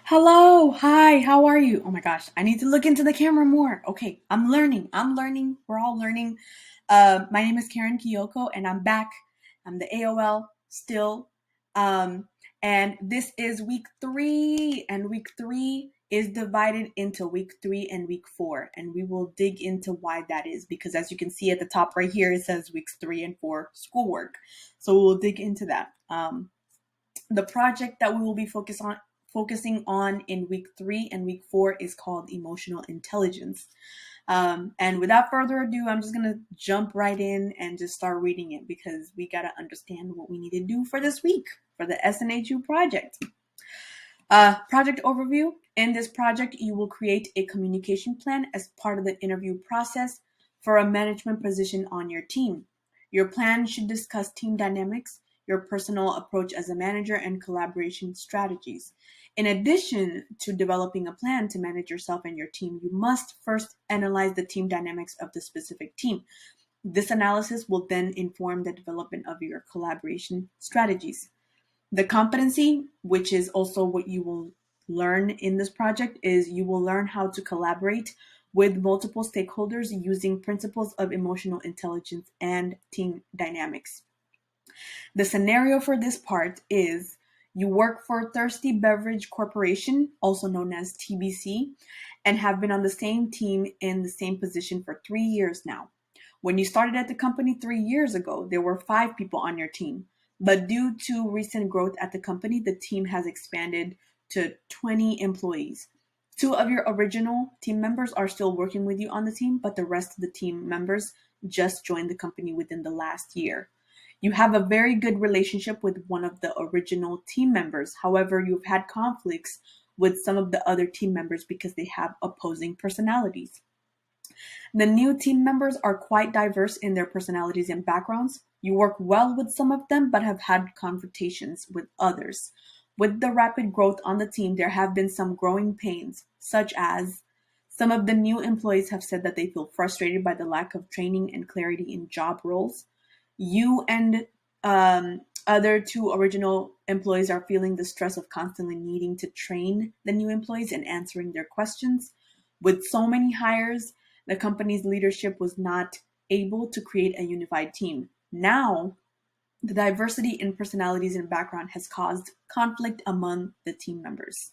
Hello, hi, how are you? Oh my gosh, I need to look into the camera more. Okay, I'm learning. We're all learning. My name is Karen Kiyoko, and I'm back. I'm the AOL still. Um, and this is week three, and week three is divided into week three and week four. And we will dig into why that is because as you can see at the top right here, it says weeks three and four schoolwork. So we'll dig into that. The project that we will be focusing on in week three and week four is called emotional intelligence. And without further ado, I'm just gonna jump right in and just start reading it because we gotta understand what we need to do for this week for the SNHU project. Project overview. In this project, you will create a communication plan as part of the interview process for a management position on your team. Your plan should discuss team dynamics, your personal approach as a manager, and collaboration strategies. In addition to developing a plan to manage yourself and your team, you must first analyze the team dynamics of the specific team. This analysis will then inform the development of your collaboration strategies. The competency, which is also what you will learn in this project, is you will learn how to collaborate with multiple stakeholders using principles of emotional intelligence and team dynamics. The scenario for this part is you work for Thirsty Beverage Corporation, also known as TBC, and have been on the same team in the same position for 3 years now. When you started at the company 3 years ago, there were 5 people on your team. But due to recent growth at the company, the team has expanded to 20 employees. 2 of your original team members are still working with you on the team, but the rest of the team members just joined the company within the last year. You have a very good relationship with one of the original team members. However, you've had conflicts with some of the other team members because they have opposing personalities. The new team members are quite diverse in their personalities and backgrounds. You work well with some of them, but have had confrontations with others. With the rapid growth on the team, there have been some growing pains, such as some of the new employees have said that they feel frustrated by the lack of training and clarity in job roles. You and other 2 original employees are feeling the stress of constantly needing to train the new employees and answering their questions. With so many hires, the company's leadership was not able to create a unified team. Now, the diversity in personalities and background has caused conflict among the team members.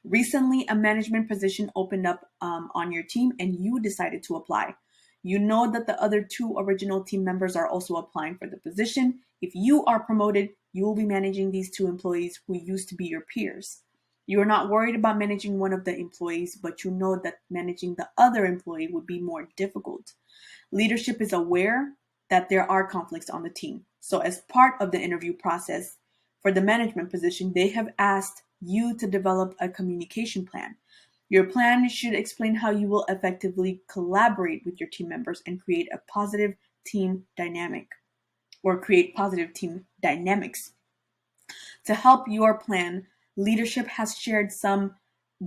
Recently, a management position opened up on your team and you decided to apply. You know that the other 2 original team members are also applying for the position. If you are promoted, you will be managing these 2 employees who used to be your peers. You are not worried about managing one of the employees, but you know that managing the other employee would be more difficult. Leadership is aware that there are conflicts on the team. So, as part of the interview process for the management position, they have asked you to develop a communication plan. Your plan should explain how you will effectively collaborate with your team members and create a positive team dynamic or create positive team dynamics. To help your plan, leadership has shared some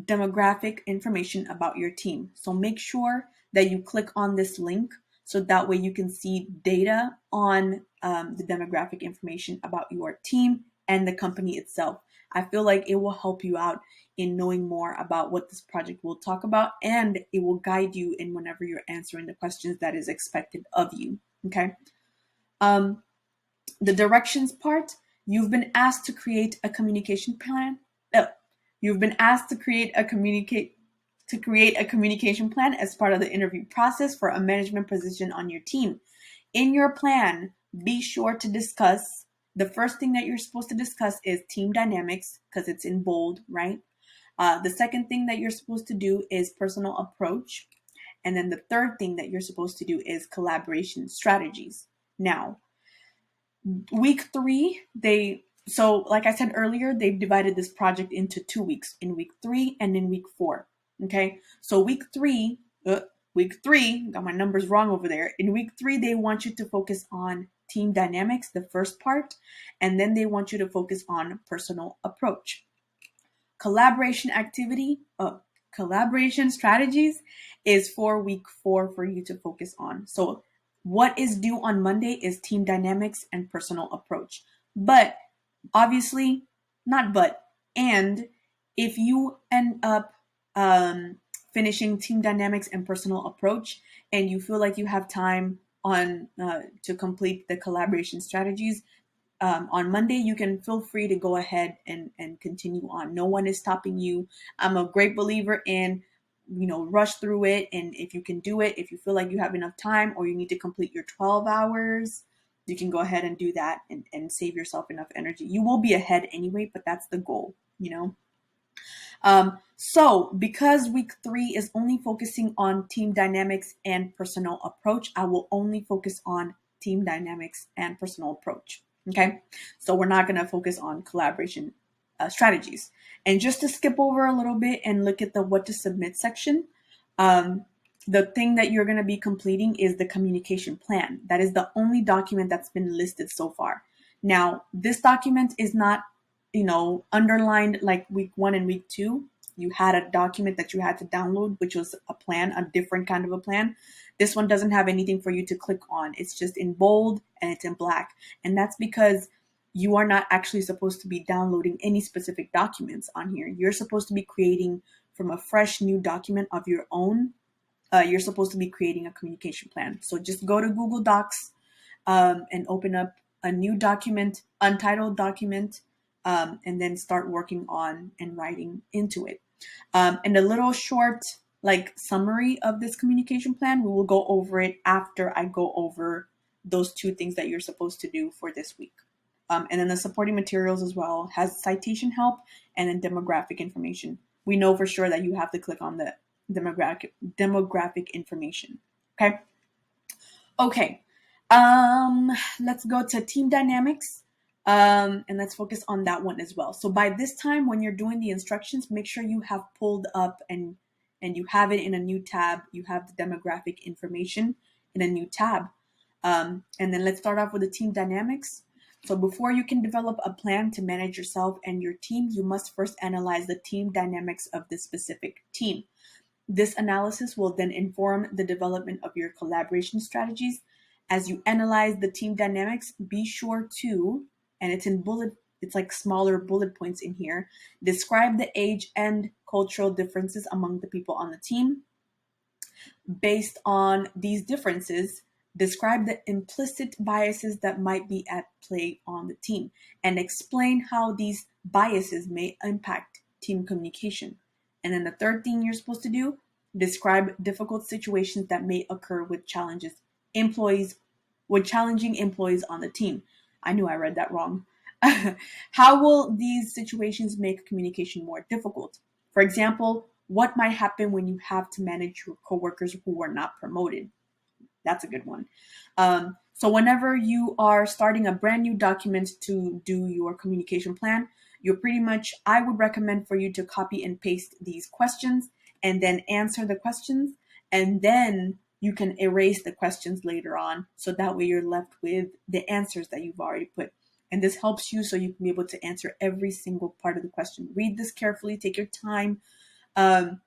demographic information about your team. So make sure that you click on this link so that way you can see data on the demographic information about your team and the company itself. I feel like it will help you out in knowing more about what this project will talk about, and it will guide you in whenever you're answering the questions that is expected of you. Okay. Um, the directions part, you've been asked to create a communication plan. Oh, you've been asked to create a communication plan as part of the interview process for a management position on your team. In your plan, be sure to discuss the first thing that you're supposed to discuss is team dynamics because it's in bold, right? The second thing that you're supposed to do is personal approach. And then the third thing that you're supposed to do is collaboration strategies. Now, week three, like I said earlier, they've divided this project into 2 weeks, in week three and in week four. Okay, so week three, got my numbers wrong over there. In week three, they want you to focus on team dynamics, the first part, and then they want you to focus on personal approach. Collaboration collaboration strategies is for week four for you to focus on. So what is due on Monday is team dynamics and personal approach. But obviously, not but, and If you end up finishing team dynamics and personal approach, and you feel like you have time on to complete the collaboration strategies, on Monday, you can feel free to go ahead and continue on. No one is stopping you. I'm a great believer in, rush through it. And if you can do it, if you feel like you have enough time or you need to complete your 12 hours, you can go ahead and do that and save yourself enough energy. You will be ahead anyway, but that's the goal, So because week 3 is only focusing on team dynamics and personal approach, I will only focus on team dynamics and personal approach. Okay. So we're not going to focus on collaboration strategies. And just to skip over a little bit and look at the what to submit section, um, the thing that you're going to be completing is the communication plan. That is the only document that's been listed so far. Now, this document is not, underlined like week 1 and week 2. You had a document that you had to download, which was a plan, a different kind of a plan. This one doesn't have anything for you to click on. It's just in bold and it's in black. And that's because you are not actually supposed to be downloading any specific documents on here. You're supposed to be creating from a fresh new document of your own. You're supposed to be creating a communication plan. So just go to Google Docs and open up a new document, untitled document, and then start working on and writing into it. And a little short summary of this communication plan, we will go over it after I go over those 2 things that you're supposed to do for this week. And then the supporting materials as well has citation help and then demographic information. We know for sure that you have to click on the demographic information. Okay. Let's go to team dynamics. And let's focus on that one as well. So by this time, when you're doing the instructions, make sure you have pulled up and you have it in a new tab. You have the demographic information in a new tab. And then let's start off with the team dynamics. So before you can develop a plan to manage yourself and your team, you must first analyze the team dynamics of the specific team. This analysis will then inform the development of your collaboration strategies. As you analyze the team dynamics, be sure to, and it's like smaller bullet points in here, describe the age and cultural differences among the people on the team. Based on these differences, describe the implicit biases that might be at play on the team and explain how these biases may impact team communication. And then the third thing you're supposed to do, describe difficult situations that may occur with challenging employees on the team. I knew I read that wrong. How will these situations make communication more difficult? For example, what might happen when you have to manage your coworkers who are not promoted? That's a good one. So whenever you are starting a brand new document to do your communication plan, I would recommend for you to copy and paste these questions and then answer the questions, and then you can erase the questions later on. So that way you're left with the answers that you've already put. And this helps you so you can be able to answer every single part of the question. Read this carefully, take your time. And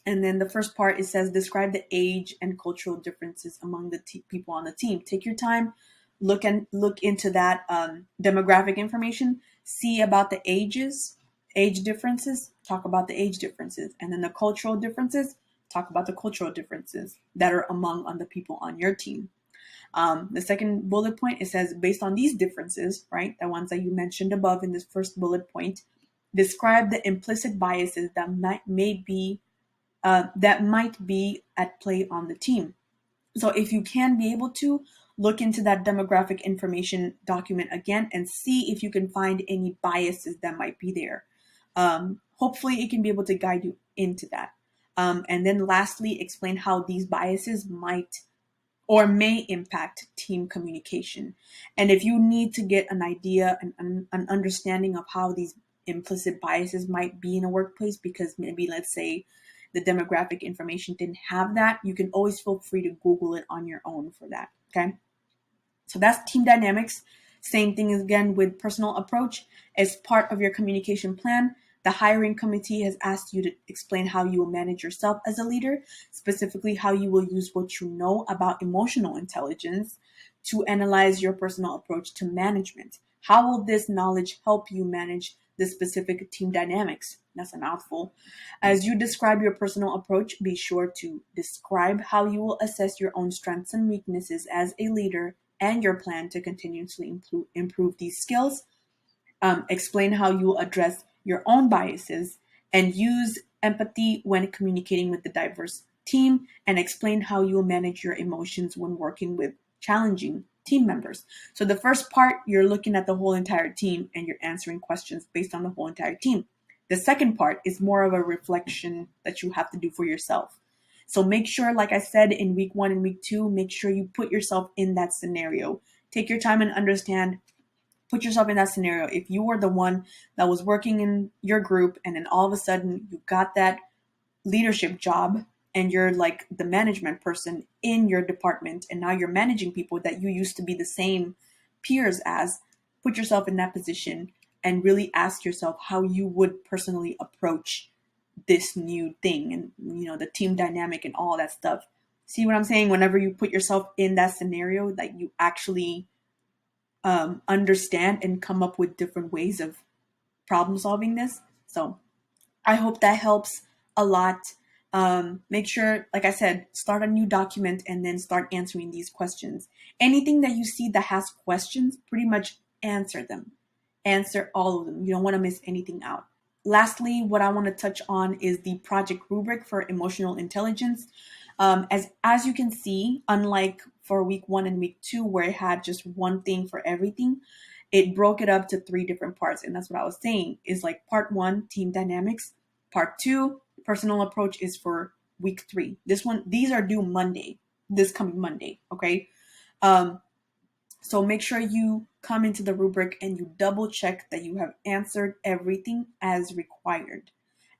then the first part, it says, describe the age and cultural differences among the people on the team. Take your time, look into that demographic information, see about the age differences, talk about the age differences. And then the cultural differences, talk about the cultural differences that are among the people on your team. The second bullet point, it says, based on these differences, right, the ones that you mentioned above in this first bullet point, describe the implicit biases that might be at play on the team. So if you can be able to look into that demographic information document again and see if you can find any biases that might be there. Hopefully it can be able to guide you into that. And then lastly, explain how these biases might or may impact team communication. And if you need to get an idea, an understanding of how these implicit biases might be in a workplace, because maybe, let's say, the demographic information didn't have that, you can always feel free to Google it on your own for that, okay? So that's team dynamics. Same thing again with personal approach. As part of your communication plan, the hiring committee has asked you to explain how you will manage yourself as a leader, specifically how you will use what you know about emotional intelligence to analyze your personal approach to management. How will this knowledge help you manage the specific team dynamics? That's a mouthful. As you describe your personal approach, be sure to describe how you will assess your own strengths and weaknesses as a leader and your plan to continuously improve these skills. Explain how you will address your own biases and use empathy when communicating with the diverse team, and explain how you will manage your emotions when working with challenging team members. So the first part, you're looking at the whole entire team and you're answering questions based on the whole entire team. The second part is more of a reflection that you have to do for yourself. So make sure, like I said, in week 1 and week 2, make sure you put yourself in that scenario. Take your time and understand. Put yourself in that scenario. If you were the one that was working in your group and then all of a sudden you got that leadership job and you're like the management person in your department and now you're managing people that you used to be the same peers as, put yourself in that position and really ask yourself how you would personally approach this new thing and the team dynamic and all that stuff. See what I'm saying? Whenever you put yourself in that scenario, like you actually understand and come up with different ways of problem solving this. So I hope that helps a lot. Make sure, like I said, start a new document and then start answering these questions. Anything that you see that has questions, pretty much answer them. Answer all of them. You don't want to miss anything out. Lastly, what I want to touch on is the project rubric for emotional intelligence. As you can see, unlike for week 1 and week 2, where it had just one thing for everything, it broke it up to 3 different parts. And that's what I was saying is like part 1, team dynamics. Part 2, personal approach is for week 3. These are due Monday, this coming Monday. Okay. So make sure you come into the rubric and you double check that you have answered everything as required,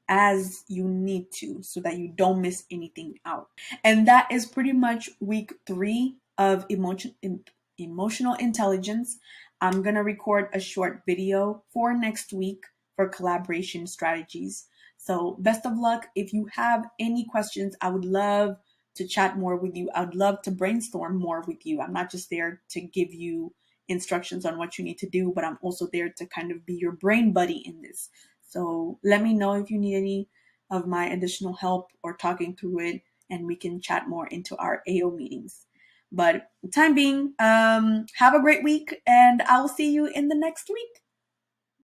as you need to, so that you don't miss anything out. And that is pretty much week 3 of emotional intelligence. I'm going to record a short video for next week for collaboration strategies. So best of luck. If you have any questions, I would love to chat more with you. I'd love to brainstorm more with you. I'm not just there to give you instructions on what you need to do, but I'm also there to kind of be your brain buddy in this. So let me know if you need any of my additional help or talking through it, and we can chat more into our AO meetings. But time being, have a great week, and I'll see you in the next week.